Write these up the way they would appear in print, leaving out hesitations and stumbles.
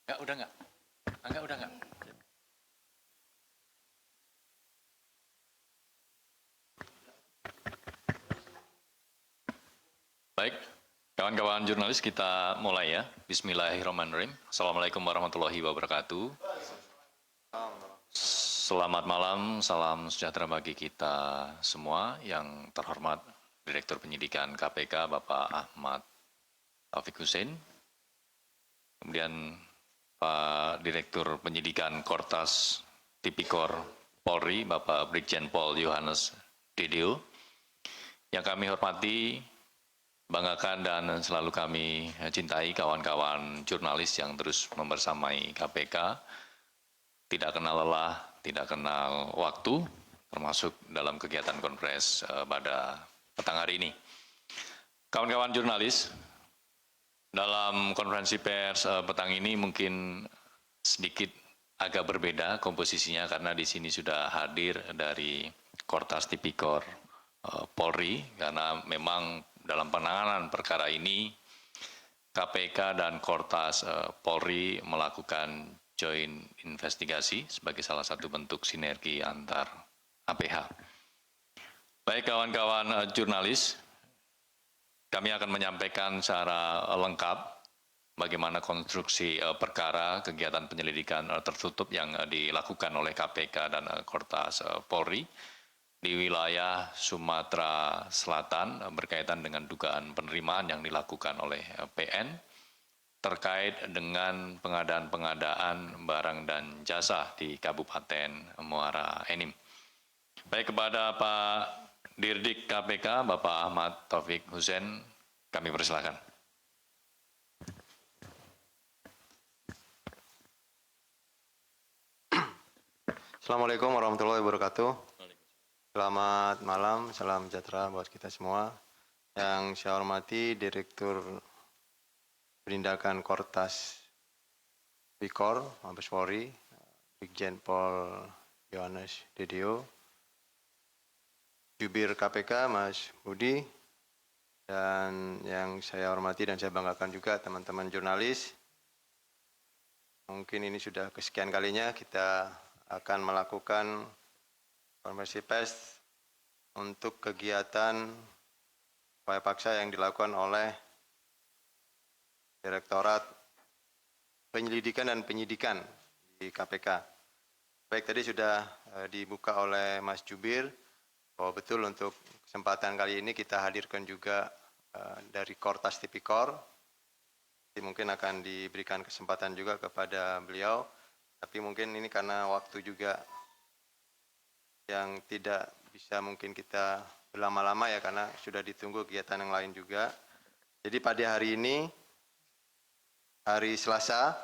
Enggak, udah enggak? Enggak, udah enggak? Baik, kawan-kawan jurnalis kita mulai ya. Bismillahirrahmanirrahim. Assalamualaikum warahmatullahi wabarakatuh. Selamat malam, salam sejahtera bagi kita semua. Yang terhormat Direktur Penyidikan KPK Bapak Ahmad Taufik Hussein. Kemudian Pak Direktur Penyidikan Kortas Tipikor Polri Bapak Brigjen Pol Yohanes Dedeo. Yang kami hormati, banggakan dan selalu kami cintai kawan-kawan jurnalis yang terus membersamai KPK. Tidak kenal lelah, tidak kenal waktu, termasuk dalam kegiatan konferensi pada petang hari ini. Kawan-kawan jurnalis, dalam konferensi pers petang ini mungkin sedikit agak berbeda komposisinya karena di sini sudah hadir dari Kortas Tipikor Polri, karena memang dalam penanganan perkara ini KPK dan Kortas Polri melakukan joint investigasi sebagai salah satu bentuk sinergi antar APH. Baik kawan-kawan jurnalis, kami akan menyampaikan secara lengkap bagaimana konstruksi perkara kegiatan penyelidikan tertutup yang dilakukan oleh KPK dan Kortas Polri di wilayah Sumatera Selatan berkaitan dengan dugaan penerimaan yang dilakukan oleh PN terkait dengan pengadaan barang dan jasa di Kabupaten Muara Enim. Baik, kepada Pak Dirdik KPK Bapak Ahmad Taufik Hussein, kami persilakan. Assalamualaikum warahmatullahi wabarakatuh. Selamat malam, salam sejahtera buat kita semua. Yang saya hormati Direktur Penindakan Kortas Tipikor Mabes Polri, Brigjen Pol Yohanes Dedeo, Jubir KPK Mas Budi, dan yang saya hormati dan saya banggakan juga teman-teman jurnalis. Mungkin ini sudah kesekian kalinya kita akan melakukan konferensi pers untuk kegiatan upaya paksa yang dilakukan oleh Direktorat Penyelidikan dan Penyidikan di KPK. Baik, tadi sudah dibuka oleh Mas Jubir bahwa betul untuk kesempatan kali ini kita hadirkan juga dari Kortas Tipikor. Mungkin akan diberikan kesempatan juga kepada beliau, tapi mungkin ini karena waktu juga yang tidak bisa mungkin kita berlama-lama ya, karena sudah ditunggu kegiatan yang lain juga. Jadi pada hari ini, hari Selasa,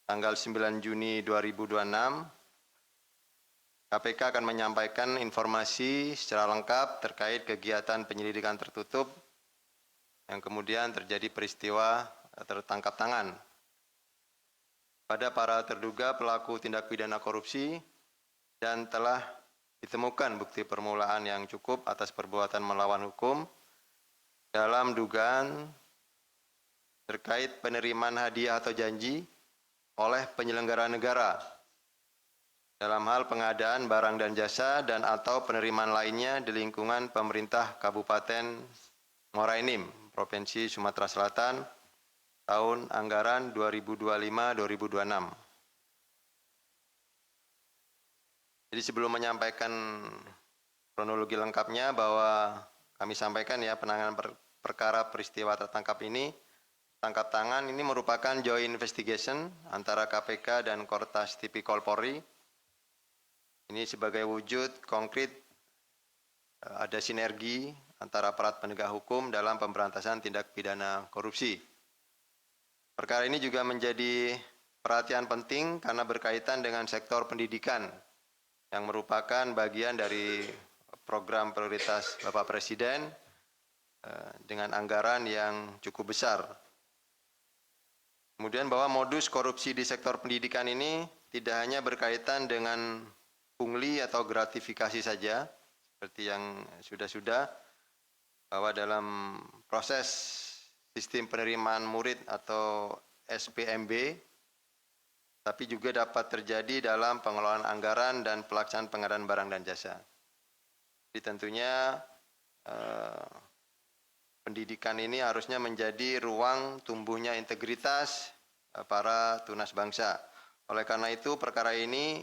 tanggal 9 Juni 2026, KPK akan menyampaikan informasi secara lengkap terkait kegiatan penyelidikan tertutup yang kemudian terjadi peristiwa tertangkap tangan pada para terduga pelaku tindak pidana korupsi dan telah ditemukan bukti permulaan yang cukup atas perbuatan melawan hukum dalam dugaan terkait penerimaan hadiah atau janji oleh penyelenggara negara dalam hal pengadaan barang dan jasa dan atau penerimaan lainnya di lingkungan pemerintah Kabupaten Muara Enim, Provinsi Sumatera Selatan, tahun anggaran 2025-2026. Jadi sebelum menyampaikan kronologi lengkapnya, bahwa kami sampaikan ya, penanganan perkara peristiwa tertangkap ini, tangkap tangan ini merupakan joint investigation antara KPK dan Kortas Tipikor Polri. Ini sebagai wujud konkret ada sinergi antara aparat penegak hukum dalam pemberantasan tindak pidana korupsi. Perkara ini juga menjadi perhatian penting karena berkaitan dengan sektor pendidikan yang merupakan bagian dari program prioritas Bapak Presiden dengan anggaran yang cukup besar. Kemudian bahwa modus korupsi di sektor pendidikan ini tidak hanya berkaitan dengan pungli atau gratifikasi saja, seperti yang sudah-sudah, bahwa dalam proses sistem penerimaan murid atau SPMB, tapi juga dapat terjadi dalam pengelolaan anggaran dan pelaksanaan pengadaan barang dan jasa. Jadi tentunya pendidikan ini harusnya menjadi ruang tumbuhnya integritas para tunas bangsa. Oleh karena itu, perkara ini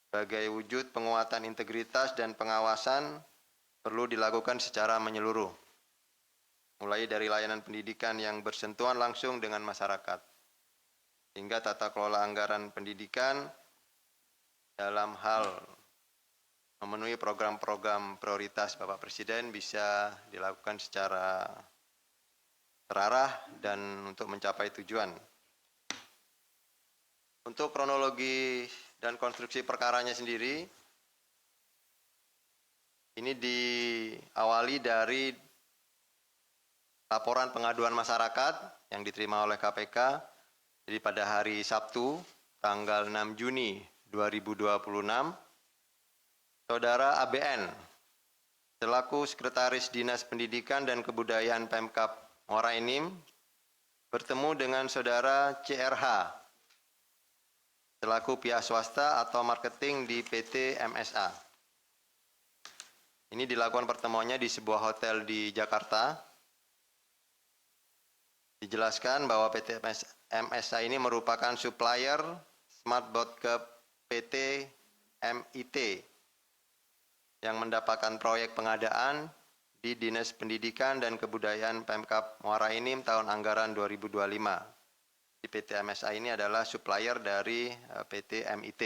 sebagai wujud penguatan integritas dan pengawasan perlu dilakukan secara menyeluruh, mulai dari layanan pendidikan yang bersentuhan langsung dengan masyarakat, hingga tata kelola anggaran pendidikan dalam hal memenuhi program-program prioritas Bapak Presiden bisa dilakukan secara terarah dan untuk mencapai tujuan. Untuk kronologi dan konstruksi perkaranya sendiri, ini diawali dari laporan pengaduan masyarakat yang diterima oleh KPK. Jadi pada hari Sabtu, tanggal 6 Juni 2026, Saudara ABN, selaku Sekretaris Dinas Pendidikan dan Kebudayaan Pemkab Muara Enim, bertemu dengan Saudara CRH, selaku pihak swasta atau marketing di PT MSA. Ini dilakukan pertemuannya di sebuah hotel di Jakarta. Dijelaskan bahwa PT MSA ini merupakan supplier smartboard ke PT MIT yang mendapatkan proyek pengadaan di Dinas Pendidikan dan Kebudayaan Pemkab Muara Enim tahun anggaran 2025. Di PT MSA ini adalah supplier dari PT MIT.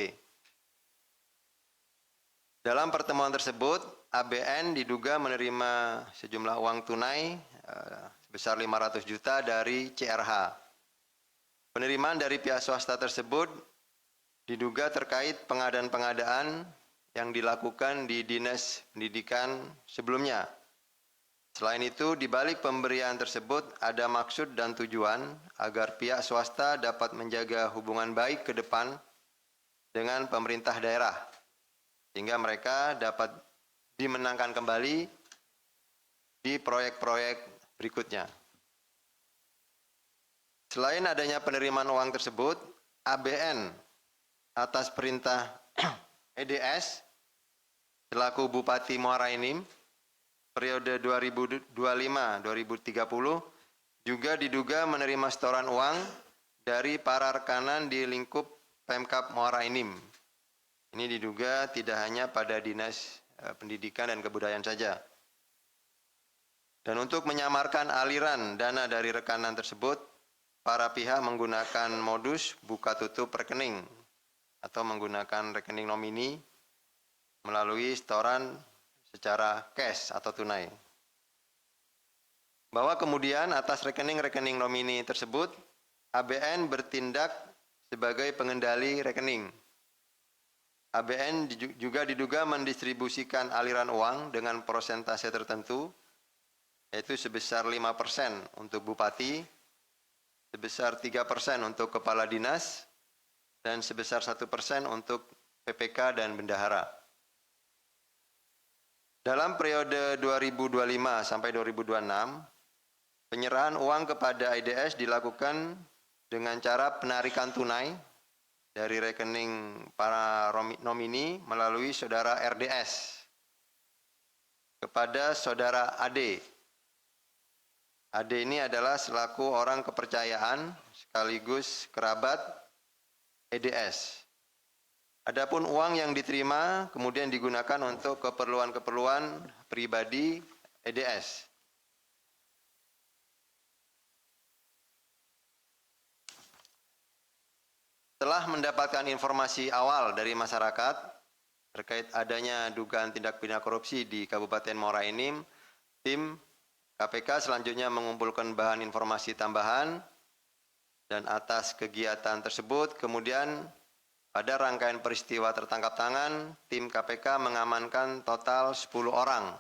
Dalam pertemuan tersebut, ABN diduga menerima sejumlah uang tunai sebesar 500 juta dari CRH. Penerimaan dari pihak swasta tersebut diduga terkait pengadaan-pengadaan yang dilakukan di Dinas Pendidikan sebelumnya. Selain itu, di balik pemberian tersebut ada maksud dan tujuan agar pihak swasta dapat menjaga hubungan baik ke depan dengan pemerintah daerah, sehingga mereka dapat dimenangkan kembali di proyek-proyek berikutnya. Selain adanya penerimaan uang tersebut, ABN atas perintah EDS selaku Bupati Muara Enim periode 2025-2030 juga diduga menerima setoran uang dari para rekanan di lingkup Pemkab Muara Enim. Ini diduga tidak hanya pada Dinas Pendidikan dan Kebudayaan saja. Dan untuk menyamarkan aliran dana dari rekanan tersebut, para pihak menggunakan modus buka tutup rekening atau menggunakan rekening nomini melalui setoran secara cash atau tunai. Bahwa kemudian atas rekening-rekening nomini tersebut, ABN bertindak sebagai pengendali rekening. ABN juga diduga mendistribusikan aliran uang dengan persentase tertentu, yaitu sebesar 5% untuk bupati, sebesar 3% untuk kepala dinas, dan sebesar 1% untuk PPK dan bendahara. Dalam periode 2025 sampai 2026, penyerahan uang kepada IDS dilakukan dengan cara penarikan tunai dari rekening para nomini melalui saudara RDS kepada saudara AD. AD ini adalah selaku orang kepercayaan sekaligus kerabat EDS. Adapun uang yang diterima kemudian digunakan untuk keperluan-keperluan pribadi EDS. Setelah mendapatkan informasi awal dari masyarakat terkait adanya dugaan tindak pidana korupsi di Kabupaten Muara Enim, tim KPK selanjutnya mengumpulkan bahan informasi tambahan dan atas kegiatan tersebut kemudian pada rangkaian peristiwa tertangkap tangan, tim KPK mengamankan total 10 orang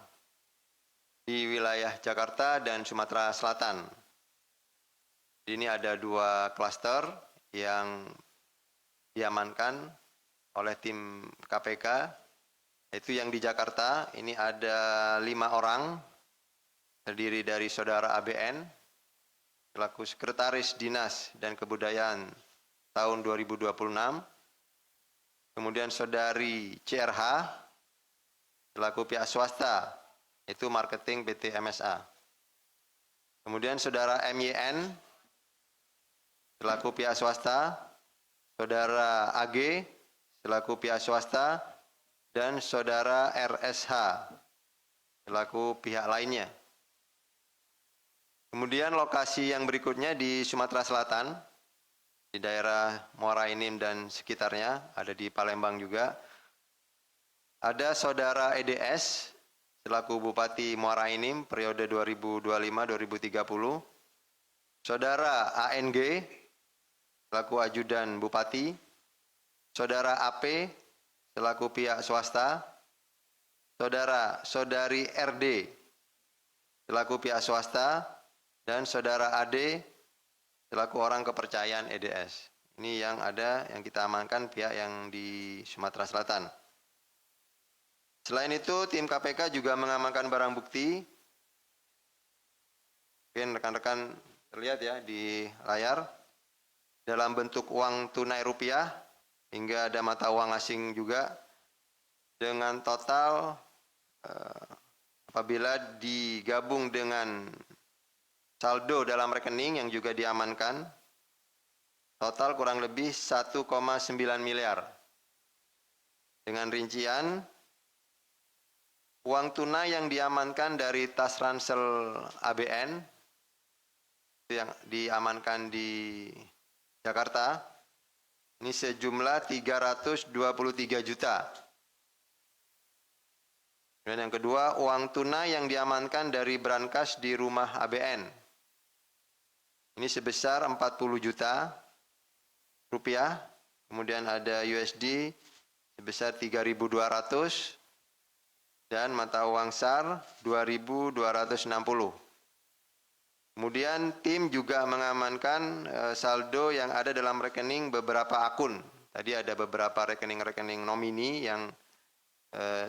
di wilayah Jakarta dan Sumatera Selatan. Ini ada 2 klaster yang diamankan oleh tim KPK, yaitu yang di Jakarta, ini ada 5 orang, terdiri dari saudara ABN, selaku Sekretaris Dinas dan Kebudayaan tahun 2026. Kemudian saudari CRH selaku pihak swasta, itu marketing PT MSA. Kemudian saudara MYN selaku pihak swasta, saudara AG selaku pihak swasta, dan saudara RSH selaku pihak lainnya. Kemudian lokasi yang berikutnya di Sumatera Selatan, di daerah Muara Enim dan sekitarnya, ada di Palembang juga. Ada saudara EDS selaku Bupati Muara Enim periode 2025-2030, saudara ANG selaku Ajudan Bupati, saudara AP selaku pihak swasta, saudari RD selaku pihak swasta, dan saudara AD selaku orang kepercayaan EDS. Ini yang ada, yang kita amankan pihak yang di Sumatera Selatan. Selain itu, tim KPK juga mengamankan barang bukti. Mungkin rekan-rekan terlihat ya di layar, dalam bentuk uang tunai rupiah, hingga ada mata uang asing juga, dengan total apabila digabung dengan saldo dalam rekening yang juga diamankan, total kurang lebih 1,9 miliar. Dengan rincian, uang tunai yang diamankan dari tas ransel ABN, yang diamankan di Jakarta, ini sejumlah 323 juta. Dan yang kedua, uang tunai yang diamankan dari brankas di rumah ABN. Ini sebesar 40 juta rupiah. Kemudian ada USD sebesar 3.200 dan mata uang SAR 2.260. Kemudian tim juga mengamankan saldo yang ada dalam rekening beberapa akun. Tadi ada beberapa rekening-rekening nomini yang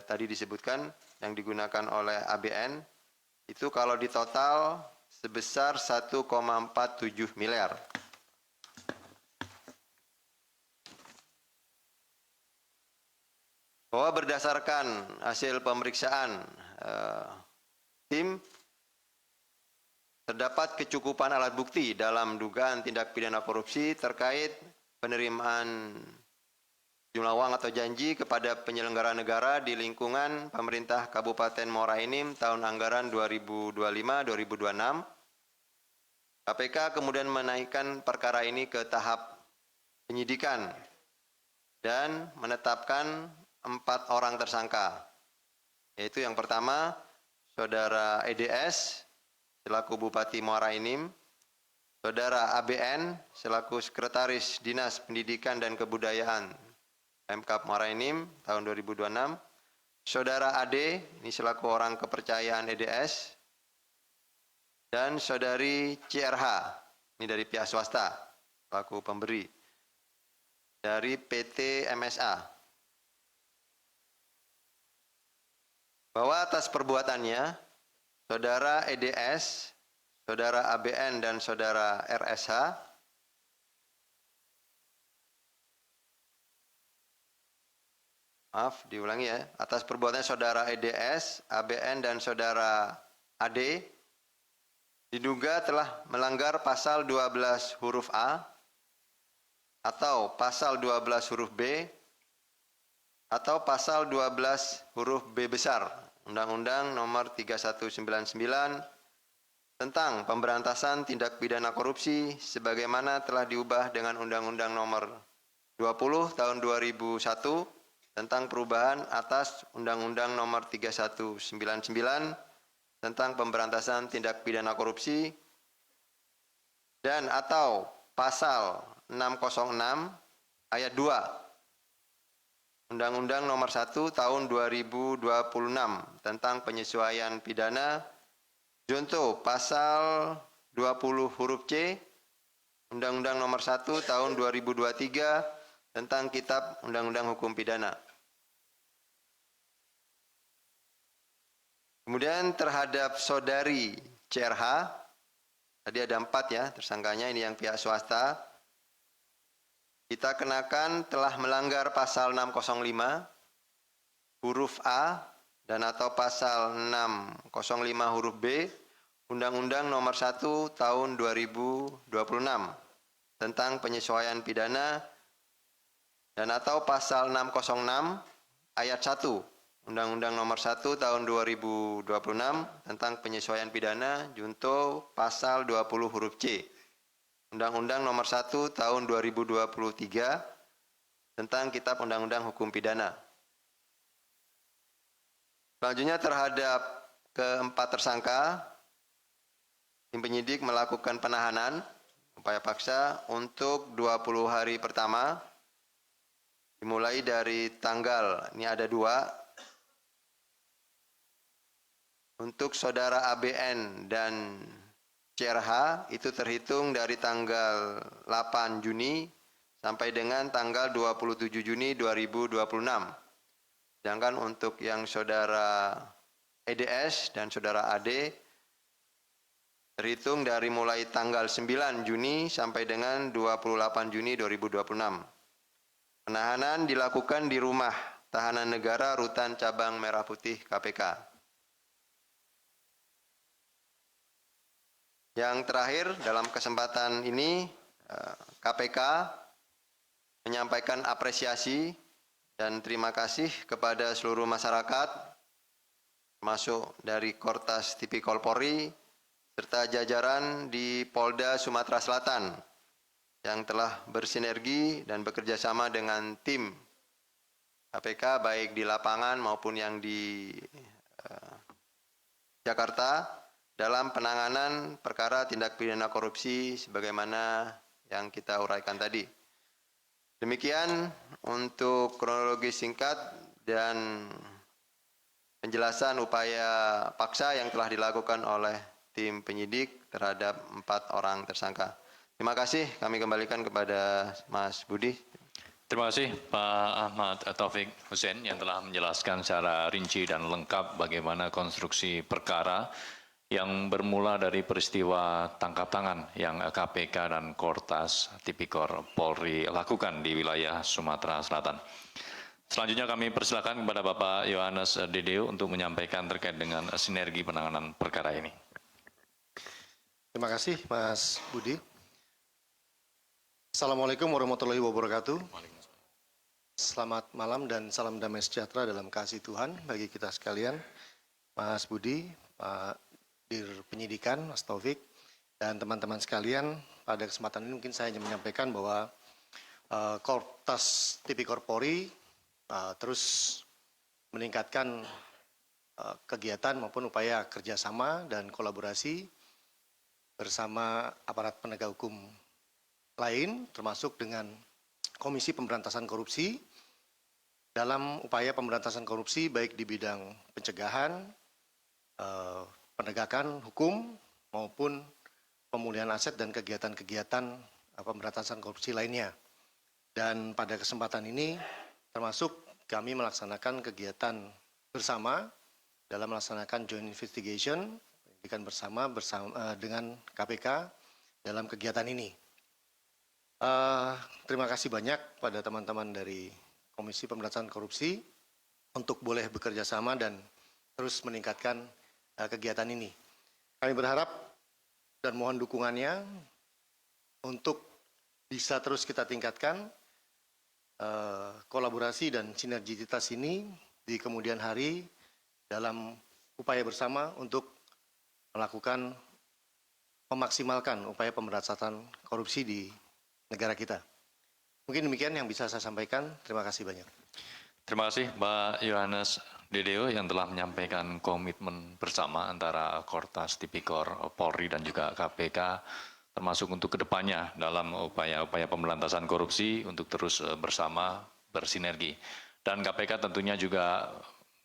tadi disebutkan yang digunakan oleh ABN. Itu kalau di total sebesar 1,47 miliar. Bahwa berdasarkan hasil pemeriksaan tim, terdapat kecukupan alat bukti dalam dugaan tindak pidana korupsi terkait penerimaan jumlah uang atau janji kepada penyelenggara negara di lingkungan pemerintah Kabupaten Muara Enim tahun anggaran 2025-2026. KPK kemudian menaikkan perkara ini ke tahap penyidikan dan menetapkan 4 orang tersangka. Yaitu yang pertama, saudara EDS selaku Bupati Muara Enim, saudara ABN selaku Sekretaris Dinas Pendidikan dan Kebudayaan Pemkab Muara Enim tahun 2026, saudara AD ini selaku orang kepercayaan EDS, dan saudari CRH ini dari pihak swasta selaku pemberi dari PT MSA. Bahwa atas perbuatannya saudara EDS, saudara ABN, dan saudara RSH diulangi ya. Atas perbuatan saudara EDS, ABN, dan saudara AD diduga telah melanggar pasal 12 huruf A atau pasal 12 huruf B atau pasal 12 huruf B besar Undang-Undang Nomor 3199 tentang pemberantasan tindak pidana korupsi sebagaimana telah diubah dengan Undang-Undang Nomor 20 tahun 2001 tentang perubahan atas Undang-Undang Nomor 3199 tentang pemberantasan tindak pidana korupsi dan atau pasal 606 ayat 2 Undang-Undang Nomor 1 tahun 2026 tentang penyesuaian pidana junto pasal 20 huruf C Undang-Undang Nomor 1 tahun 2023 tentang Kitab Undang-Undang Hukum Pidana. Kemudian terhadap saudari CRH, tadi ada 4 ya tersangkanya, ini yang pihak swasta. kita kenakan telah melanggar pasal 605 huruf A dan atau pasal 605 huruf B Undang-Undang Nomor 1 Tahun 2026 tentang penyesuaian pidana dan atau pasal 606 ayat 1 Undang-Undang Nomor 1 Tahun 2026 tentang penyesuaian pidana junto pasal 20 huruf C Undang-Undang Nomor 1 Tahun 2023 tentang Kitab Undang-Undang Hukum Pidana. Selanjutnya terhadap keempat tersangka, tim penyidik melakukan penahanan upaya paksa untuk 20 hari pertama dimulai dari tanggal, ini ada 2, untuk saudara ABN dan CRH itu terhitung dari tanggal 8 Juni sampai dengan tanggal 27 Juni 2026. Sedangkan untuk yang saudara EDS dan saudara AD terhitung dari mulai tanggal 9 Juni sampai dengan 28 Juni 2026. Penahanan dilakukan di rumah tahanan negara Rutan Cabang Merah Putih KPK. Yang terakhir dalam kesempatan ini KPK menyampaikan apresiasi dan terima kasih kepada seluruh masyarakat, termasuk dari Kortas Tipikor Polri, serta jajaran di Polda Sumatera Selatan yang telah bersinergi dan bekerja sama dengan tim KPK baik di lapangan maupun yang di Jakarta dalam penanganan perkara tindak pidana korupsi sebagaimana yang kita uraikan tadi. Demikian untuk kronologi singkat dan penjelasan upaya paksa yang telah dilakukan oleh tim penyidik terhadap 4 orang tersangka. Terima kasih, kami kembalikan kepada Mas Budi. Terima kasih Pak Ahmad Taufik Hussein yang telah menjelaskan secara rinci dan lengkap bagaimana konstruksi perkara yang bermula dari peristiwa tangkap tangan yang KPK dan Kortas Tipikor Polri lakukan di wilayah Sumatera Selatan. Selanjutnya kami persilakan kepada Bapak Yohanes Dedeo untuk menyampaikan terkait dengan sinergi penanganan perkara ini. Terima kasih Mas Budi. Assalamualaikum warahmatullahi wabarakatuh. Selamat malam dan salam damai sejahtera dalam kasih Tuhan bagi kita sekalian. Mas Budi, Pak Dir Penyidikan, Mas Taufik, dan teman-teman sekalian, pada kesempatan ini mungkin saya hanya menyampaikan bahwa Kortas Tipikor Polri terus meningkatkan kegiatan maupun upaya kerjasama dan kolaborasi bersama aparat penegak hukum lain, termasuk dengan Komisi Pemberantasan Korupsi dalam upaya pemberantasan korupsi baik di bidang pencegahan, penegakan hukum maupun pemulihan aset dan kegiatan-kegiatan pemberantasan korupsi lainnya. Dan pada kesempatan ini termasuk kami melaksanakan kegiatan bersama dalam melaksanakan joint investigation, penyelidikan bersama dengan KPK dalam kegiatan ini. Terima kasih banyak pada teman-teman dari Komisi Pemberantasan Korupsi untuk boleh bekerja sama dan terus meningkatkan kegiatan ini. Kami berharap dan mohon dukungannya untuk bisa terus kita tingkatkan kolaborasi dan sinergisitas ini di kemudian hari dalam upaya bersama untuk melakukan memaksimalkan upaya pemberantasan korupsi di negara kita. Mungkin demikian yang bisa saya sampaikan. Terima kasih banyak. Terima kasih Pak Yohanes Dedeo yang telah menyampaikan komitmen bersama antara Kortas Tipikor Polri dan juga KPK termasuk untuk kedepannya dalam upaya-upaya pemberantasan korupsi untuk terus bersama bersinergi. Dan KPK tentunya juga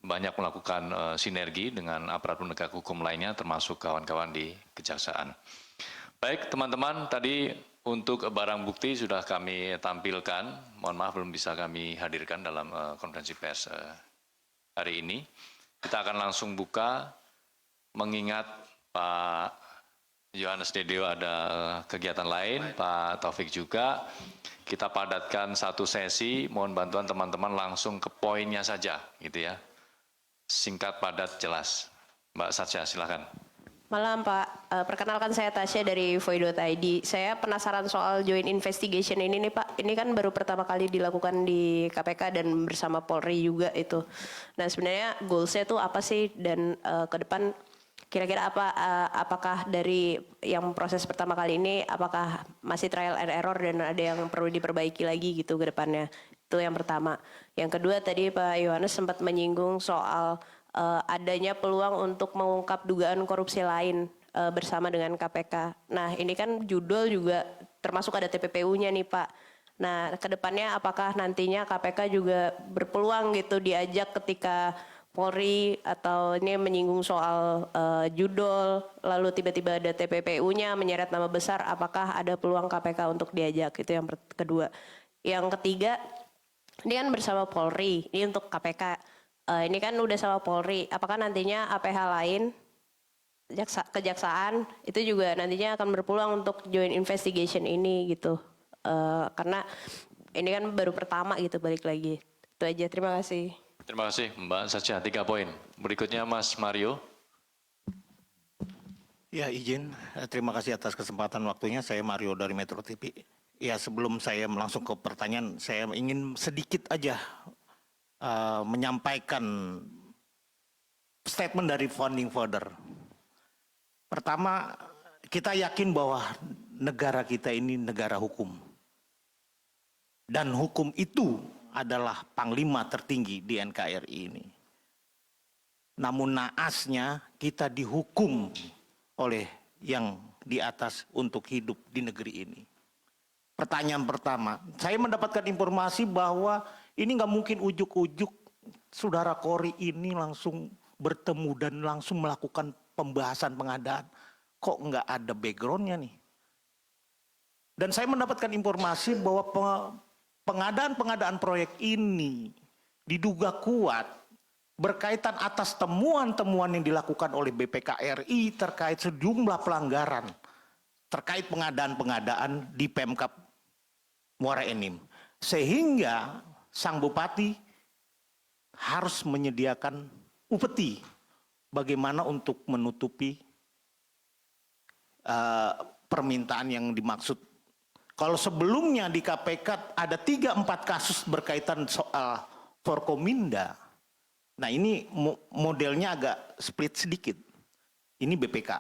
banyak melakukan sinergi dengan aparat penegak hukum lainnya termasuk kawan-kawan di kejaksaan. Baik teman-teman, tadi untuk barang bukti sudah kami tampilkan, mohon maaf belum bisa kami hadirkan dalam konferensi pers hari ini. Kita akan langsung buka, mengingat Pak Yohanes Dedeo ada kegiatan lain, Pak Taufik juga. Kita padatkan satu sesi, mohon bantuan teman-teman langsung ke poinnya saja, gitu ya. Singkat, padat, jelas. Mbak Satya, silakan. Malam Pak, perkenalkan saya Tasya dari Void.id. Saya penasaran soal joint investigation ini nih Pak. Ini kan baru pertama kali dilakukan di KPK dan bersama Polri juga itu. Nah sebenarnya goalsnya tuh apa sih dan ke depan kira-kira apa, apakah dari yang proses pertama kali ini apakah masih trial and error dan ada yang perlu diperbaiki lagi gitu ke depannya. Itu yang pertama. Yang kedua tadi Pak Yohanes sempat menyinggung soal adanya peluang untuk mengungkap dugaan korupsi lain bersama dengan KPK. Nah ini kan judul juga termasuk ada TPPU-nya nih Pak. Nah kedepannya apakah nantinya KPK juga berpeluang gitu diajak ketika Polri atau ini menyinggung soal judul lalu tiba-tiba ada TPPU-nya menyeret nama besar, apakah ada peluang KPK untuk diajak? Itu yang kedua. Yang ketiga, ini kan bersama Polri, ini untuk KPK. Ini kan udah sama Polri, apakah nantinya APH lain, kejaksaan, itu juga nantinya akan berpeluang untuk joint investigation ini gitu. Karena ini kan baru pertama gitu balik lagi. Itu aja, terima kasih. Terima kasih Mbak Satya, 3 poin. Berikutnya Mas Mario. Ya izin, terima kasih atas kesempatan waktunya. Saya Mario dari Metro TV. Ya sebelum saya langsung ke pertanyaan, saya ingin sedikit aja menyampaikan statement dari founding father. Pertama, kita yakin bahwa negara kita ini negara hukum. Dan hukum itu adalah panglima tertinggi di NKRI ini. Namun naasnya kita dihukum oleh yang di atas untuk hidup di negeri ini. Pertanyaan pertama, saya mendapatkan informasi bahwa ini nggak mungkin ujuk-ujuk saudara Kori ini langsung bertemu dan langsung melakukan pembahasan pengadaan. Kok nggak ada backgroundnya nih? Dan saya mendapatkan informasi bahwa pengadaan proyek ini diduga kuat berkaitan atas temuan-temuan yang dilakukan oleh BPKRI terkait sejumlah pelanggaran terkait pengadaan-pengadaan di Pemkab Muara Enim. Sehingga sang bupati harus menyediakan upeti bagaimana untuk menutupi permintaan yang dimaksud. Kalau sebelumnya di KPK ada 3-4 kasus berkaitan soal Forkominda. Nah ini modelnya agak split sedikit. Ini BPK.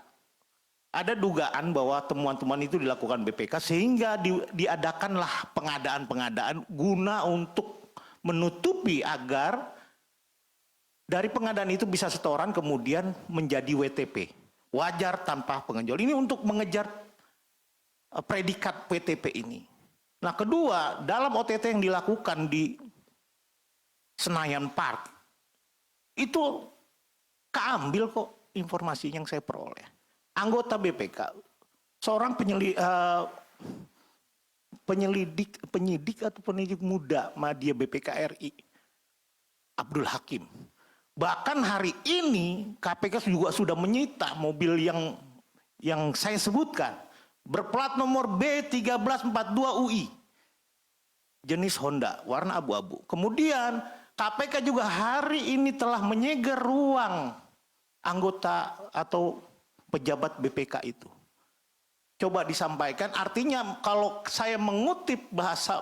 Ada dugaan bahwa temuan-temuan itu dilakukan BPK sehingga diadakanlah pengadaan-pengadaan guna untuk menutupi agar dari pengadaan itu bisa setoran kemudian menjadi WTP. Wajar tanpa pengenjol. Ini untuk mengejar predikat WTP ini. Nah kedua, dalam OTT yang dilakukan di Senayan Park, itu keambil kok informasi yang saya peroleh. Anggota BPK, seorang penyidik atau penyidik muda Madya BPK RI, Abdul Hakim. Bahkan hari ini KPK juga sudah menyita mobil yang saya sebutkan, berplat nomor B1342UI, jenis Honda, warna abu-abu. Kemudian KPK juga hari ini telah menyegel ruang anggota atau pejabat BPK itu. Coba disampaikan, artinya kalau saya mengutip bahasa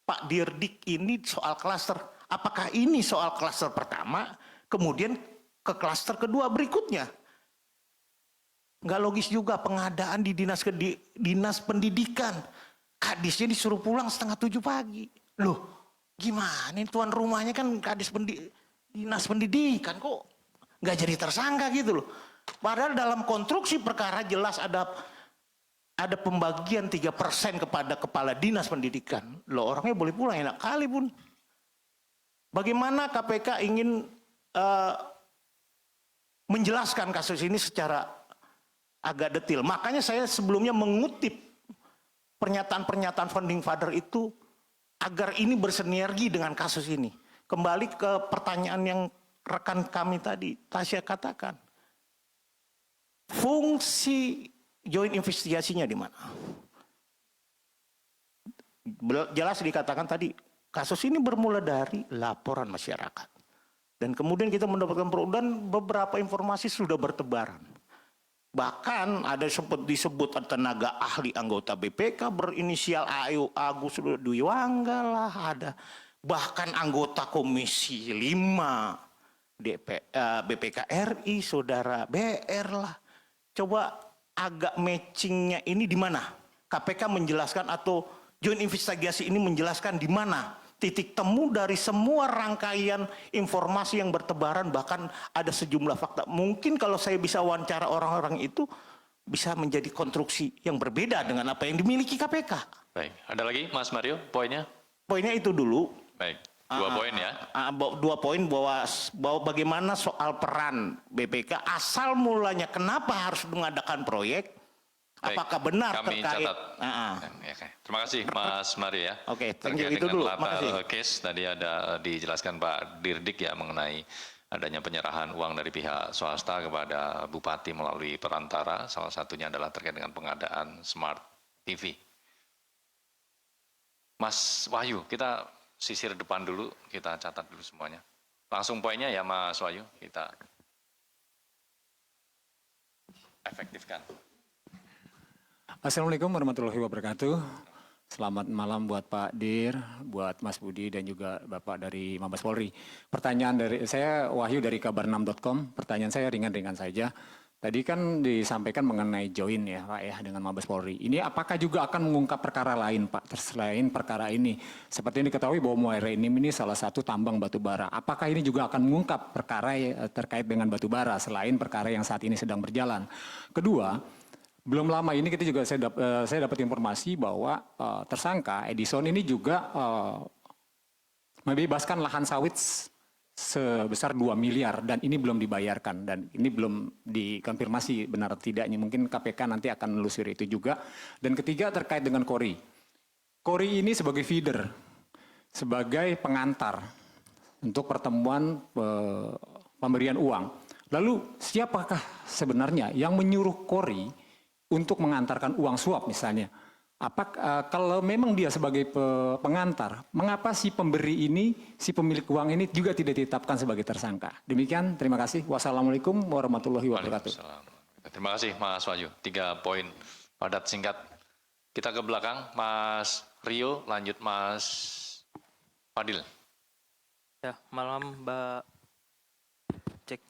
Pak Dirdik ini soal klaster, apakah ini soal klaster pertama, kemudian ke klaster kedua berikutnya? Nggak logis juga pengadaan di dinas pendidikan. Kadisnya disuruh pulang 6:30 pagi. Loh, gimana ini tuan rumahnya kan dinas pendidikan, kok nggak jadi tersangka gitu loh. Padahal dalam konstruksi perkara jelas ada pembagian 3% kepada kepala dinas pendidikan. Loh orangnya boleh pulang enak kali pun. Bagaimana KPK ingin menjelaskan kasus ini secara agak detail. Makanya saya sebelumnya mengutip pernyataan-pernyataan founding father itu agar ini bersinergi dengan kasus ini. Kembali ke pertanyaan yang rekan kami tadi, Tasya katakan. Fungsi joint investigasinya di mana? Jelas dikatakan tadi, kasus ini bermula dari laporan masyarakat. Dan kemudian kita mendapatkan dan beberapa informasi sudah bertebaran. Bahkan ada sempat disebut tenaga ahli anggota BPK berinisial AU Agus Dwi Wangga lah ada. Bahkan anggota Komisi 5 BPK RI, Saudara BR lah. Coba agak matchingnya ini di mana? KPK menjelaskan atau joint investigasi ini menjelaskan di mana titik temu dari semua rangkaian informasi yang bertebaran, bahkan ada sejumlah fakta. Mungkin kalau saya bisa wawancara orang-orang itu bisa menjadi konstruksi yang berbeda dengan apa yang dimiliki KPK. Baik, ada lagi Mas Mario poinnya? Poinnya itu dulu. Baik, 2 poin ya. 2 poin bahwa bagaimana soal peran BPK asal mulanya kenapa harus mengadakan proyek. Baik, Apakah benar kami terkait? catat. Ya, oke. Terima kasih Mas Mario ya. Oke, thank you. Terkait Itu dengan dulu. latar Makasih. case tadi ada dijelaskan Pak Dirdik ya mengenai adanya penyerahan uang dari pihak swasta kepada bupati melalui perantara. Salah satunya adalah terkait dengan pengadaan smart TV. Mas Wahyu, kita sisir depan dulu, kita catat dulu semuanya. Langsung poinnya ya Mas Wahyu, kita efektifkan. Assalamualaikum warahmatullahi wabarakatuh. Selamat malam buat Pak Dir, buat Mas Budi dan juga Bapak dari Mabes Polri. Pertanyaan dari saya Wahyu dari kabar6.com. Pertanyaan saya ringan-ringan saja. Tadi kan disampaikan mengenai join ya Pak ya dengan Mabes Polri. Ini apakah juga akan mengungkap perkara lain Pak selain perkara ini? Seperti yang diketahui bahwa Muara Enim ini salah satu tambang batu bara. Apakah ini juga akan mengungkap perkara terkait dengan batu bara selain perkara yang saat ini sedang berjalan? Kedua, belum lama ini kita juga saya dapat informasi bahwa tersangka Edison ini juga membebaskan lahan sawit sebesar 2 miliar dan ini belum dibayarkan dan ini belum dikonfirmasi benar atau tidaknya. Mungkin KPK nanti akan menelusuri itu juga. Dan ketiga terkait dengan Kori. Kori ini sebagai feeder, sebagai pengantar untuk pertemuan pemberian uang. Lalu siapakah sebenarnya yang menyuruh Kori untuk mengantarkan uang suap misalnya? Kalau memang dia sebagai pengantar, mengapa si pemberi ini, si pemilik uang ini juga tidak ditetapkan sebagai tersangka? Demikian, terima kasih. Wassalamualaikum warahmatullahi wabarakatuh. Terima kasih Mas Wahyu. 3 poin padat singkat. Kita ke belakang, Mas Rio, lanjut Mas Fadil. Ya, malam Mbak Cek.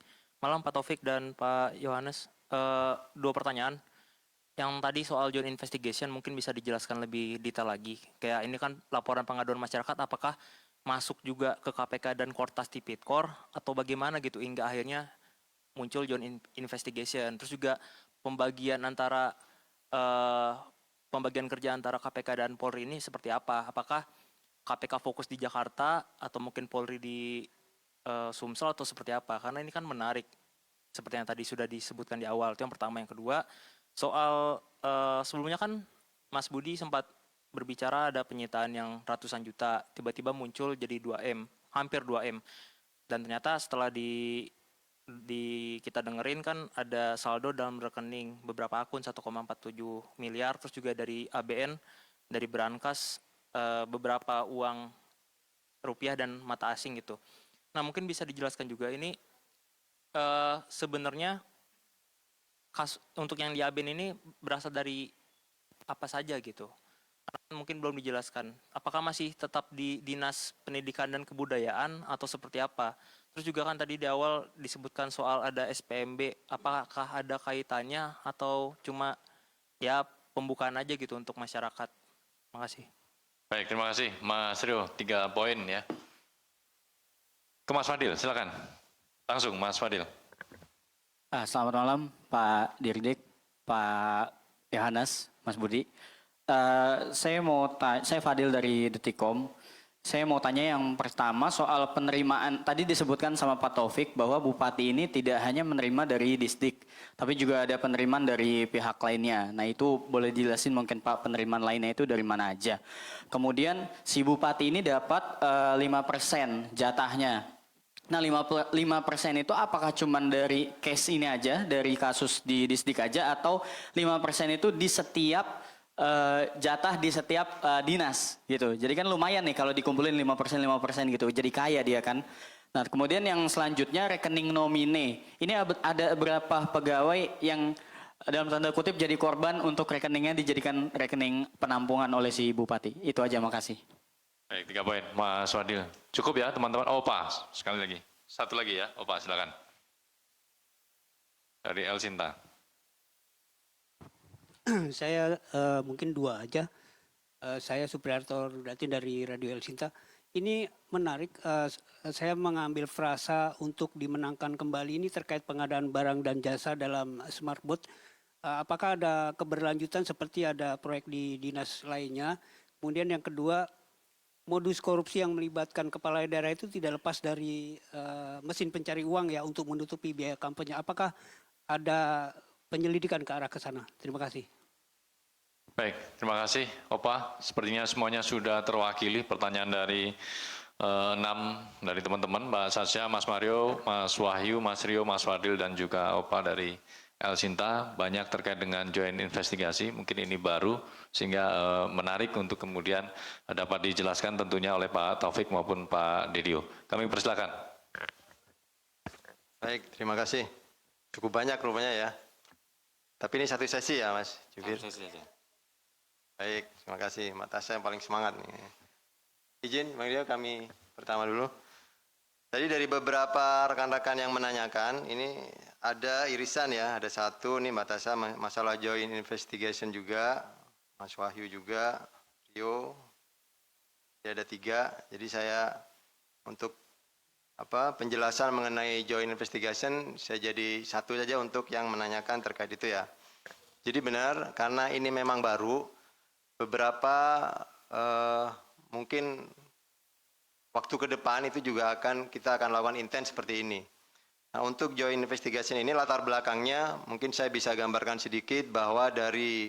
Malam Pak Taufik dan Pak Yohanes. 2 pertanyaan. Yang tadi soal joint investigation mungkin bisa dijelaskan lebih detail lagi. Kayak ini kan laporan pengaduan masyarakat, apakah masuk juga ke KPK dan Kortas Tipikor atau bagaimana gitu hingga akhirnya muncul joint investigation. Terus juga pembagian kerja antara KPK dan Polri ini seperti apa? Apakah KPK fokus di Jakarta atau mungkin Polri di Sumsel atau seperti apa? Karena ini kan menarik seperti yang tadi sudah disebutkan di awal. Itu yang pertama. Yang kedua, soal sebelumnya kan Mas Budi sempat berbicara ada penyitaan yang ratusan juta, tiba-tiba muncul jadi 2M, hampir 2M. Dan ternyata setelah kita dengerin kan ada saldo dalam rekening beberapa akun 1,47 miliar, terus juga dari ABN, dari Brankas, beberapa uang rupiah dan mata asing gitu. Nah mungkin bisa dijelaskan juga ini sebenarnya untuk yang di ABN ini berasal dari apa saja gitu. Mungkin belum dijelaskan. Apakah masih tetap di Dinas Pendidikan dan Kebudayaan atau seperti apa? Terus juga kan tadi di awal disebutkan soal ada SPMB. Apakah ada kaitannya atau cuma ya pembukaan aja gitu untuk masyarakat? Terima kasih. Baik, terima kasih Mas Rio. 3 poin ya. Ke Mas Fadil, silakan. Langsung Mas Fadil. Selamat malam Pak Dirdik, Pak Yohanes, Mas Budi. Saya Fadil dari Detikkom. Saya mau tanya yang pertama soal penerimaan. Tadi disebutkan sama Pak Taufik bahwa Bupati ini tidak hanya menerima dari Disdik, tapi juga ada penerimaan dari pihak lainnya. Nah itu boleh dijelasin mungkin Pak penerimaan lainnya itu dari mana aja. Kemudian si Bupati ini dapat 5% jatahnya Nah, 5% itu apakah cuma dari case ini aja, dari kasus di Disdik aja, atau 5% itu di setiap jatah di setiap dinas gitu. Jadi kan lumayan nih kalau dikumpulin 5% gitu. Jadi kaya dia kan. Nah, kemudian yang selanjutnya rekening nomine. Ini ada berapa pegawai yang dalam tanda kutip jadi korban untuk rekeningnya dijadikan rekening penampungan oleh si bupati. Itu aja, makasih. Baik, 3 poin. Mas Wadil. Cukup ya teman-teman? Opa, sekali lagi. Satu lagi ya, Opa silakan. Dari El Sinta. Saya mungkin 2 aja. Saya Supriyarto Rudati dari Radio El Sinta. Ini menarik, saya mengambil frasa untuk dimenangkan kembali ini terkait pengadaan barang dan jasa dalam smartboard. Apakah ada keberlanjutan seperti ada proyek di dinas lainnya? Kemudian yang kedua, modus korupsi yang melibatkan kepala daerah itu tidak lepas dari mesin pencari uang ya untuk menutupi biaya kampanye. Apakah ada penyelidikan ke arah ke sana? Terima kasih. Baik, terima kasih Opa. Sepertinya semuanya sudah terwakili pertanyaan dari 6 dari teman-teman, Mbak Sasya, Mas Mario, Mas Wahyu, Mas Rio, Mas Wadil, dan juga Opa dari El Sinta. Banyak terkait dengan joint investigasi, mungkin ini baru, sehingga menarik untuk kemudian dapat dijelaskan tentunya oleh Pak Taufik maupun Pak Dedio. Kami persilakan. Baik, terima kasih. Cukup banyak rupanya ya. Tapi ini satu sesi ya Mas Jubir. Baik, terima kasih. Mbak Tasya yang paling semangat nih. Izin, Bang Dio, kami pertama dulu. Tadi dari beberapa rekan-rekan yang menanyakan, ini ada irisan ya, ada satu nih Mbak Tasya, masalah joint investigation juga, Mas Wahyu juga, Rio, ada 3. Jadi saya untuk penjelasan mengenai joint investigation, saya jadi satu saja untuk yang menanyakan terkait itu ya. Jadi benar, karena ini memang baru, beberapa mungkin waktu ke depan itu juga kita akan lakukan intens seperti ini. Nah, untuk joint investigation ini latar belakangnya mungkin saya bisa gambarkan sedikit bahwa dari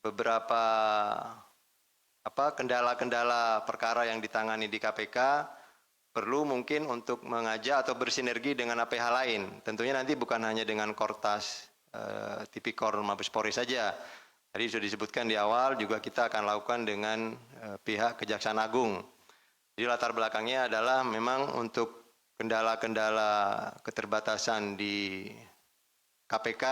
beberapa kendala-kendala perkara yang ditangani di KPK perlu mungkin untuk mengajak atau bersinergi dengan APH lain. Tentunya nanti bukan hanya dengan Kortas Tipikor Mabes Polri saja. Tadi sudah disebutkan di awal juga kita akan lakukan dengan pihak Kejaksaan Agung. Jadi latar belakangnya adalah memang untuk kendala-kendala keterbatasan di KPK,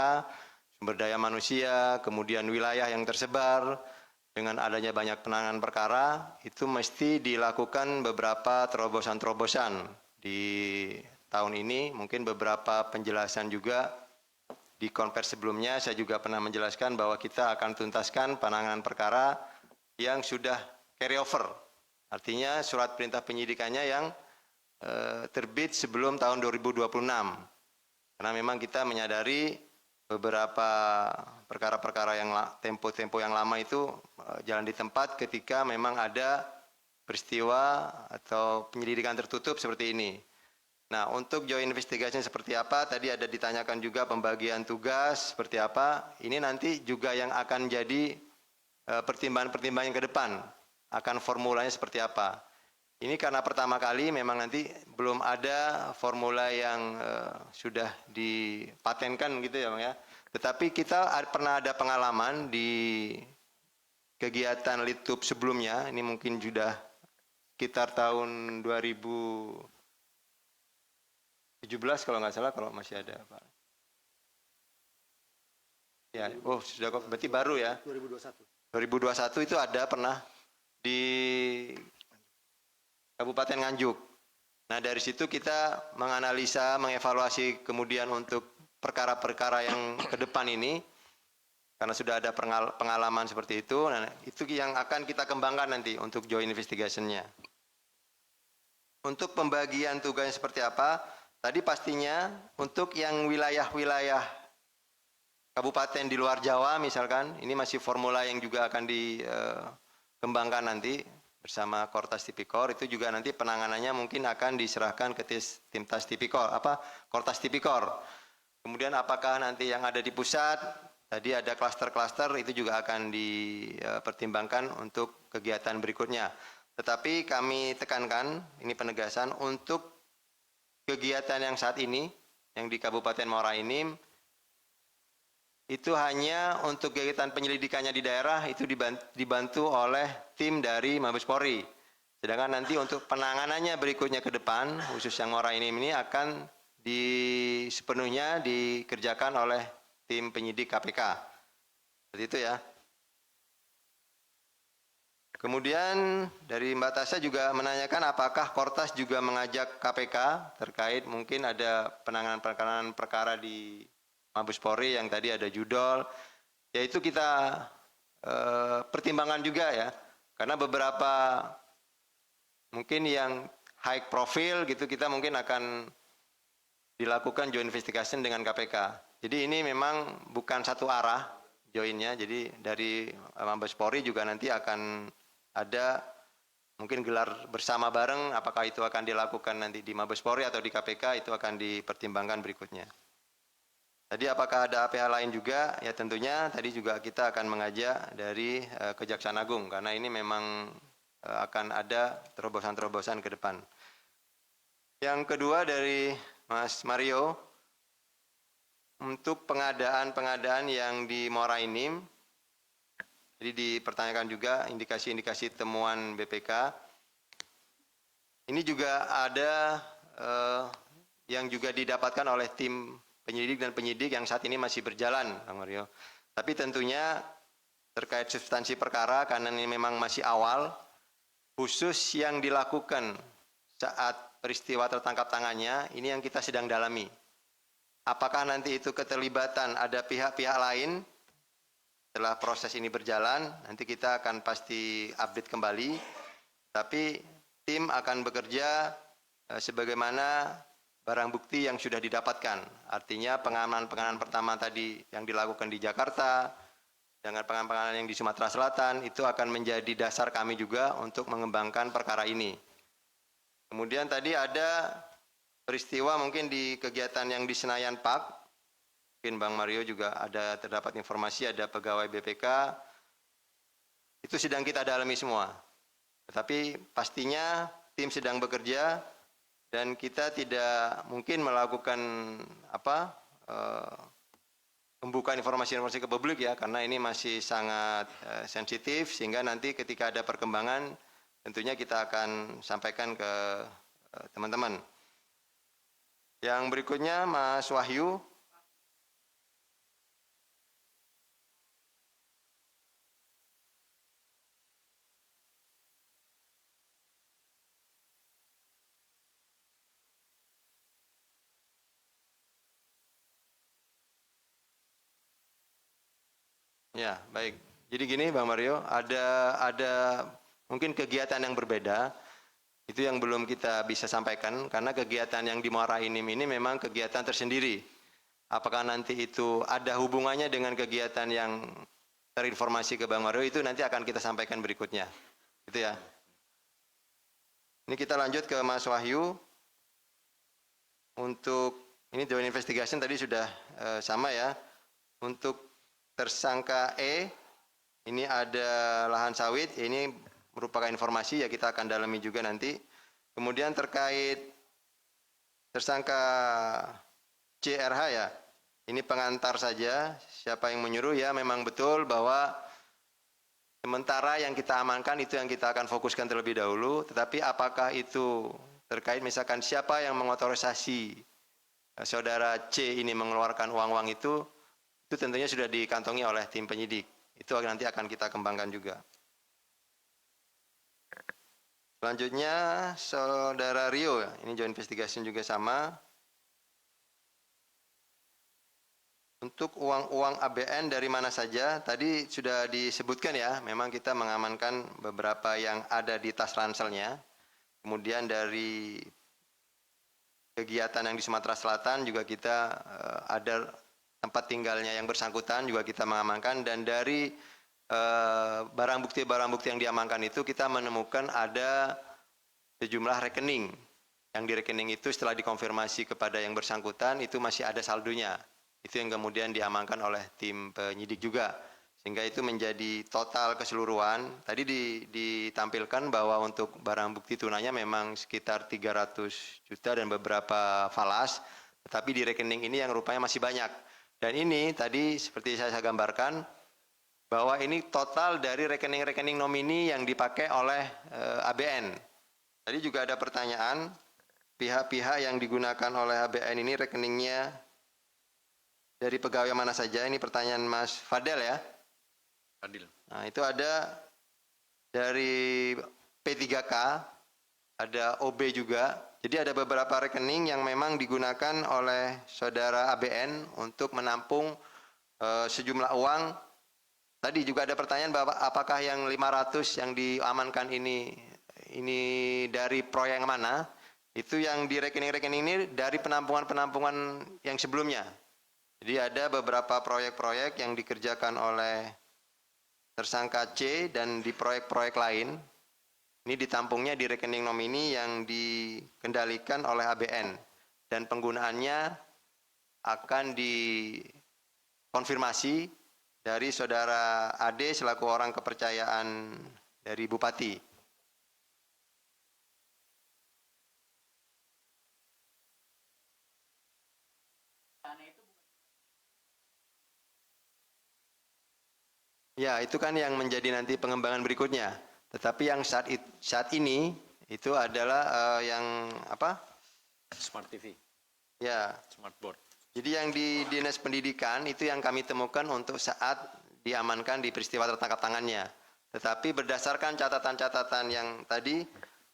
sumber daya manusia, kemudian wilayah yang tersebar, dengan adanya banyak penanganan perkara, itu mesti dilakukan beberapa terobosan-terobosan. Di tahun ini mungkin beberapa penjelasan juga. Di konversi sebelumnya saya juga pernah menjelaskan bahwa kita akan tuntaskan penanganan perkara yang sudah carry over. Artinya surat perintah penyidikannya yang terbit sebelum tahun 2026. Karena memang kita menyadari beberapa perkara-perkara yang tempo-tempo yang lama itu jalan di tempat ketika memang ada peristiwa atau penyelidikan tertutup seperti ini. Nah, untuk joint investigation seperti apa? Tadi ada ditanyakan juga pembagian tugas seperti apa. Ini nanti juga yang akan jadi pertimbangan-pertimbangan ke depan. Akan formulanya seperti apa. Ini karena pertama kali memang nanti belum ada formula yang sudah dipatenkan gitu ya Bang ya. Tetapi kita pernah ada pengalaman di kegiatan Litub sebelumnya. Ini mungkin sudah sekitar tahun 2017 kalau nggak salah, kalau masih ada Pak. Ya, oh sudah kok, berarti baru ya. 2021 itu ada pernah di Kabupaten Nganjuk. Nah dari situ kita menganalisa, mengevaluasi kemudian untuk perkara-perkara yang ke depan ini, karena sudah ada pengalaman seperti itu, nah itu yang akan kita kembangkan nanti untuk joint investigation-nya. Untuk pembagian tugasnya seperti apa? Tadi pastinya untuk yang wilayah-wilayah kabupaten di luar Jawa misalkan, ini masih formula yang juga akan dikembangkan nanti bersama Kortas Tipikor, itu juga nanti penanganannya mungkin akan diserahkan ke Timtas Tipikor, Kortas Tipikor. Kemudian apakah nanti yang ada di pusat, tadi ada klaster-klaster, itu juga akan dipertimbangkan untuk kegiatan berikutnya. Tetapi kami tekankan, ini penegasan, untuk kegiatan yang saat ini yang di Kabupaten Muara Enim itu hanya untuk kegiatan penyelidikannya di daerah itu dibantu oleh tim dari Mabes Polri. Sedangkan nanti untuk penanganannya berikutnya ke depan, khusus yang Muara Enim ini akan sepenuhnya dikerjakan oleh tim penyidik KPK. Seperti itu ya. Kemudian dari Mbak Tasya juga menanyakan apakah Kortas juga mengajak KPK terkait mungkin ada penanganan perkara di Mabes Polri yang tadi ada judol, yaitu kita pertimbangan juga ya, karena beberapa mungkin yang high profile gitu kita mungkin akan dilakukan joint investigation dengan KPK. Jadi ini memang bukan satu arah joinnya, jadi dari Mabes Polri juga nanti akan ada mungkin gelar bersama bareng, apakah itu akan dilakukan nanti di Mabes Polri atau di KPK, itu akan dipertimbangkan berikutnya. Tadi apakah ada pihak lain juga? Ya tentunya tadi juga kita akan mengajak dari Kejaksaan Agung, karena ini memang akan ada terobosan-terobosan ke depan. Yang kedua dari Mas Mario, untuk pengadaan yang di Muara Enim, jadi dipertanyakan juga indikasi-indikasi temuan BPK. Ini juga ada yang juga didapatkan oleh tim penyelidik dan penyidik yang saat ini masih berjalan, Bang Mario. Tapi tentunya terkait substansi perkara, karena ini memang masih awal, khusus yang dilakukan saat peristiwa tertangkap tangannya, ini yang kita sedang dalami. Apakah nanti itu keterlibatan ada pihak-pihak lain? Setelah proses ini berjalan, nanti kita akan pasti update kembali. Tapi tim akan bekerja sebagaimana barang bukti yang sudah didapatkan. Artinya pengamanan pertama tadi yang dilakukan di Jakarta, dengan pengamanan yang di Sumatera Selatan, itu akan menjadi dasar kami juga untuk mengembangkan perkara ini. Kemudian tadi ada peristiwa mungkin di kegiatan yang di Senayan Park, mungkin Bang Mario juga ada terdapat informasi ada pegawai BPK, itu sedang kita dalami semua. Tetapi pastinya tim sedang bekerja dan kita tidak mungkin melakukan membuka informasi-informasi ke publik ya, karena ini masih sangat sensitif, sehingga nanti ketika ada perkembangan tentunya kita akan sampaikan ke teman-teman. Yang berikutnya Mas Wahyu. Ya, baik. Jadi gini Bang Mario, ada mungkin kegiatan yang berbeda, itu yang belum kita bisa sampaikan, karena kegiatan yang di Muara Enim ini memang kegiatan tersendiri. Apakah nanti itu ada hubungannya dengan kegiatan yang terinformasi ke Bang Mario, itu nanti akan kita sampaikan berikutnya. Gitu ya. Ini kita lanjut ke Mas Wahyu. Untuk, ini joint investigation tadi sudah sama ya. Untuk tersangka E, ini ada lahan sawit, ini merupakan informasi ya kita akan dalami juga nanti. Kemudian terkait tersangka CRH ya, ini pengantar saja, siapa yang menyuruh ya, memang betul bahwa sementara yang kita amankan itu yang kita akan fokuskan terlebih dahulu, tetapi apakah itu terkait misalkan siapa yang mengotorisasi saudara C ini mengeluarkan uang-uang itu tentunya sudah dikantongi oleh tim penyidik. Itu nanti akan kita kembangkan juga. Selanjutnya Saudara Rio, ini joint investigation juga sama. Untuk uang-uang ABN dari mana saja, tadi sudah disebutkan ya, memang kita mengamankan beberapa yang ada di tas ranselnya. Kemudian dari kegiatan yang di Sumatera Selatan juga kita ada tempat tinggalnya yang bersangkutan juga kita mengamankan, dan dari barang bukti yang diamankan itu kita menemukan ada sejumlah rekening. Yang di rekening itu setelah dikonfirmasi kepada yang bersangkutan itu masih ada saldonya. Itu yang kemudian diamankan oleh tim penyidik juga. sehingga itu menjadi total keseluruhan. Tadi ditampilkan bahwa untuk barang bukti tunainya memang sekitar 300 juta dan beberapa falas, tetapi di rekening ini yang rupanya masih banyak. Dan ini tadi seperti saya gambarkan, bahwa ini total dari rekening-rekening nomini yang dipakai oleh ABN. Tadi juga ada pertanyaan, pihak-pihak yang digunakan oleh ABN ini rekeningnya dari pegawai mana saja? Ini pertanyaan Mas Fadel ya. Adil. Nah, itu ada dari P3K, ada OB juga. Jadi ada beberapa rekening yang memang digunakan oleh saudara ABN untuk menampung sejumlah uang. Tadi juga ada pertanyaan bahwa apakah yang 500 yang diamankan ini dari proyek yang mana? Itu yang di rekening-rekening ini dari penampungan-penampungan yang sebelumnya. Jadi ada beberapa proyek-proyek yang dikerjakan oleh tersangka C dan di proyek-proyek lain. Ini ditampungnya di rekening nomini yang dikendalikan oleh ABN. Dan penggunaannya akan dikonfirmasi dari saudara AD selaku orang kepercayaan dari Bupati. Ya, itu kan yang menjadi nanti pengembangan berikutnya. Tetapi yang saat ini itu adalah yang apa? Smart TV, Ya, smart board. jadi yang di Dinas Pendidikan itu yang kami temukan untuk saat diamankan di peristiwa tertangkap tangannya. Tetapi berdasarkan catatan-catatan yang tadi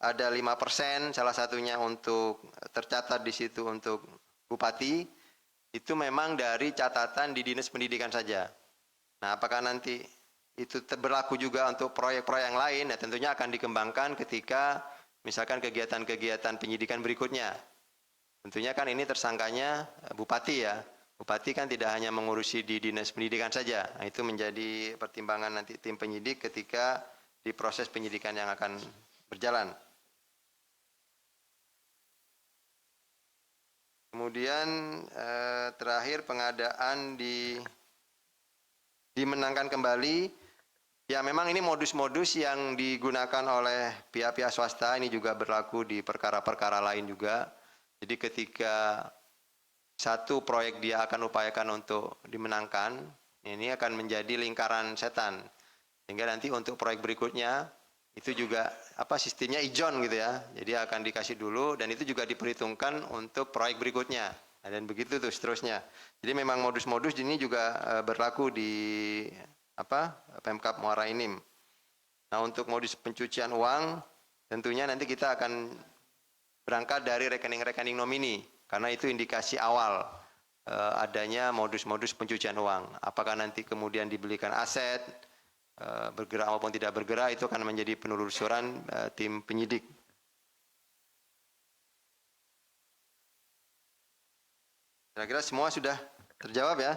ada 5% salah satunya untuk tercatat di situ untuk Bupati, itu memang dari catatan di Dinas Pendidikan saja. Nah, apakah nanti itu berlaku juga untuk proyek-proyek yang lain? Ya, tentunya akan dikembangkan ketika misalkan kegiatan-kegiatan penyidikan berikutnya. Tentunya kan ini tersangkanya Bupati ya. Bupati kan tidak hanya mengurusi di Dinas Pendidikan saja. Nah, itu menjadi pertimbangan nanti tim penyidik ketika di proses penyidikan yang akan berjalan. Kemudian terakhir pengadaan dimenangkan kembali. Ya memang ini modus-modus yang digunakan oleh pihak-pihak swasta, ini juga berlaku di perkara-perkara lain juga. Jadi ketika satu proyek dia akan upayakan untuk dimenangkan, ini akan menjadi lingkaran setan. Sehingga nanti untuk proyek berikutnya itu juga sistemnya ijon gitu ya. Jadi akan dikasih dulu dan itu juga diperhitungkan untuk proyek berikutnya. Nah, dan begitu tuh seterusnya. Jadi memang modus-modus ini juga berlaku di Pemkab Muara Enim. Nah, untuk modus pencucian uang tentunya nanti kita akan berangkat dari rekening-rekening nomini karena itu indikasi awal adanya modus-modus pencucian uang. Apakah nanti kemudian dibelikan aset bergerak maupun tidak bergerak itu akan menjadi penelusuran tim penyidik. Kira-kira semua sudah terjawab ya?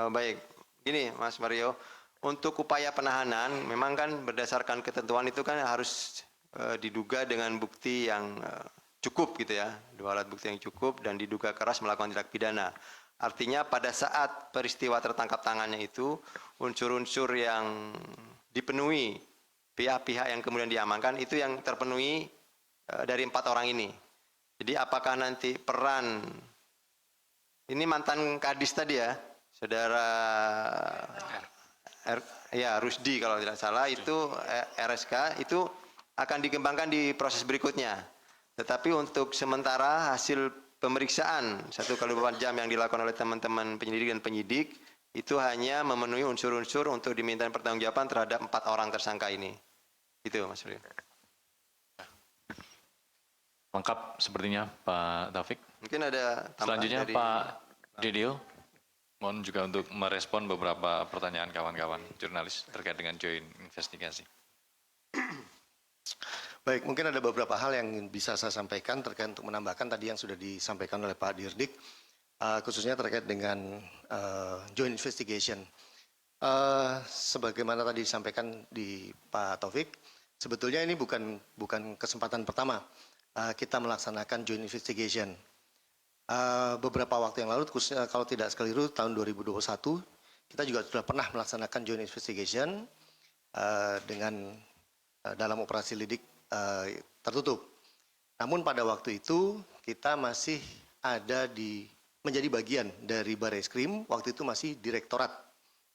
Baik, gini Mas Mario, untuk upaya penahanan memang kan berdasarkan ketentuan itu kan harus diduga dengan bukti yang cukup gitu ya, dua alat bukti yang cukup dan diduga keras melakukan tindak pidana. Artinya pada saat peristiwa tertangkap tangannya itu unsur-unsur yang dipenuhi pihak-pihak yang kemudian diamankan itu yang terpenuhi dari 4 orang ini. Jadi apakah nanti peran ini mantan Kadis tadi ya, saudara Rusdi kalau tidak salah itu RSK itu akan dikembangkan di proses berikutnya. Tetapi untuk sementara hasil pemeriksaan 1x24 jam yang dilakukan oleh teman-teman penyelidik dan penyidik itu hanya memenuhi unsur-unsur untuk diminta pertanggungjawaban terhadap 4 orang tersangka ini. Itu Mas Rio. Lengkap sepertinya Pak Taufik. Mungkin ada tambahan Selanjutnya dari Pak Dedio. Mohon juga untuk merespon beberapa pertanyaan kawan-kawan jurnalis terkait dengan joint investigasi. Baik, mungkin ada beberapa hal yang bisa saya sampaikan terkait untuk menambahkan tadi yang sudah disampaikan oleh Pak Dirdik, khususnya terkait dengan joint investigation. Sebagaimana tadi disampaikan di Pak Taufik, sebetulnya ini bukan kesempatan pertama kita melaksanakan joint investigation. beberapa waktu yang lalu, khususnya kalau tidak keliru tahun 2021, kita juga sudah pernah melaksanakan joint investigation dengan dalam operasi lidik tertutup. Namun pada waktu itu kita masih ada menjadi bagian dari Barreskrim, waktu itu masih Direktorat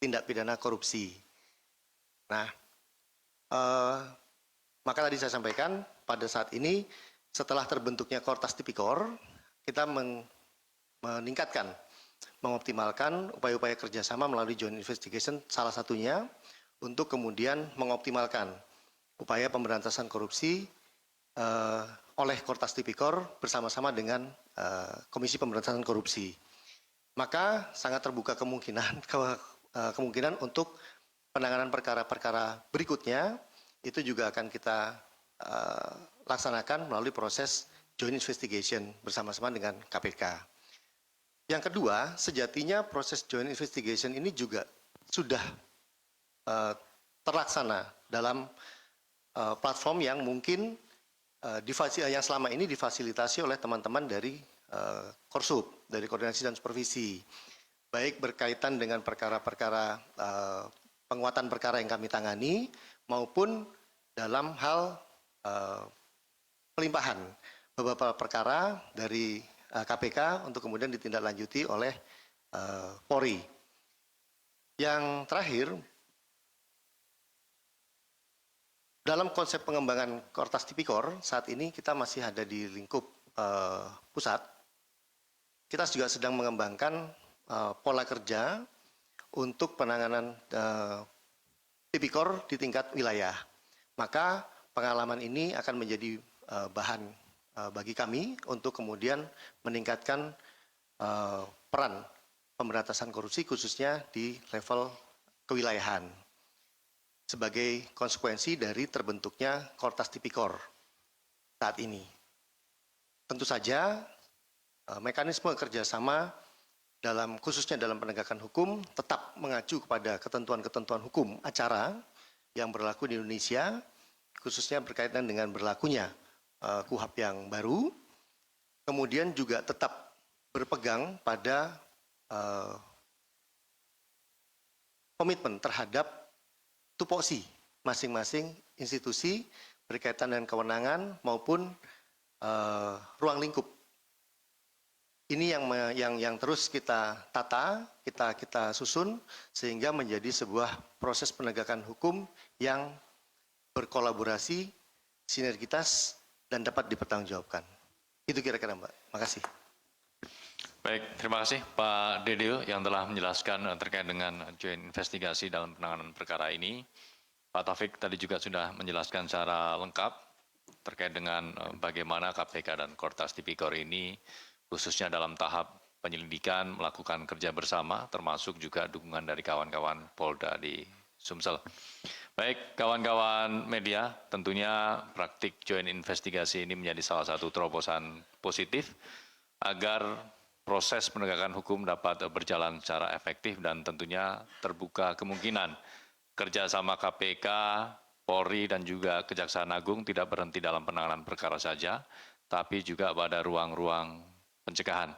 Tindak Pidana Korupsi. Nah, maka tadi saya sampaikan pada saat ini setelah terbentuknya Kortas Tipikor, kita meningkatkan, mengoptimalkan upaya-upaya kerjasama melalui joint investigation, salah satunya untuk kemudian mengoptimalkan upaya pemberantasan korupsi oleh Kortas Tipikor bersama-sama dengan Komisi Pemberantasan Korupsi. Maka sangat terbuka kemungkinan untuk penanganan perkara-perkara berikutnya itu juga akan kita laksanakan melalui proses joint investigation bersama-sama dengan KPK. Yang kedua, sejatinya proses joint investigation ini juga sudah terlaksana dalam platform yang mungkin yang selama ini difasilitasi oleh teman-teman dari Korsub, dari Koordinasi dan Supervisi, baik berkaitan dengan perkara-perkara penguatan perkara yang kami tangani maupun dalam hal pelimpahan beberapa perkara dari KPK untuk kemudian ditindaklanjuti oleh Polri. Yang terakhir, dalam konsep pengembangan Kortas Tipikor, saat ini kita masih ada di lingkup pusat. Kita juga sedang mengembangkan pola kerja untuk penanganan Tipikor di tingkat wilayah. Maka pengalaman ini akan menjadi bahan bagi kami untuk kemudian meningkatkan peran pemberantasan korupsi khususnya di level kewilayahan sebagai konsekuensi dari terbentuknya Kortas Tipikor saat ini. Tentu saja mekanisme kerjasama khususnya dalam penegakan hukum tetap mengacu kepada ketentuan-ketentuan hukum acara yang berlaku di Indonesia, khususnya berkaitan dengan berlakunya KUHAP yang baru, kemudian juga tetap berpegang pada komitmen terhadap tupoksi masing-masing institusi berkaitan dengan kewenangan maupun ruang lingkup. Ini yang terus kita tata, kita susun sehingga menjadi sebuah proses penegakan hukum yang berkolaborasi, sinergitas, dan dapat dipertanggungjawabkan. Itu kira-kira, Mbak. Makasih. Baik, terima kasih Pak Dedeo yang telah menjelaskan terkait dengan joint investigasi dalam penanganan perkara ini. Pak Taufik tadi juga sudah menjelaskan secara lengkap terkait dengan bagaimana KPK dan Kortas Tipikor ini khususnya dalam tahap penyelidikan melakukan kerja bersama termasuk juga dukungan dari kawan-kawan Polda di Sumsel. Baik, kawan-kawan media, tentunya praktik joint investigasi ini menjadi salah satu terobosan positif agar proses penegakan hukum dapat berjalan secara efektif dan tentunya terbuka kemungkinan kerjasama KPK, Polri dan juga Kejaksaan Agung tidak berhenti dalam penanganan perkara saja, tapi juga pada ruang-ruang pencegahan.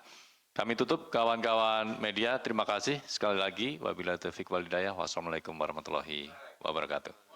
Kami tutup kawan-kawan media, terima kasih sekali lagi. Wabillahi taufiq wal hidayah. Wassalamualaikum warahmatullahi wabarakatuh.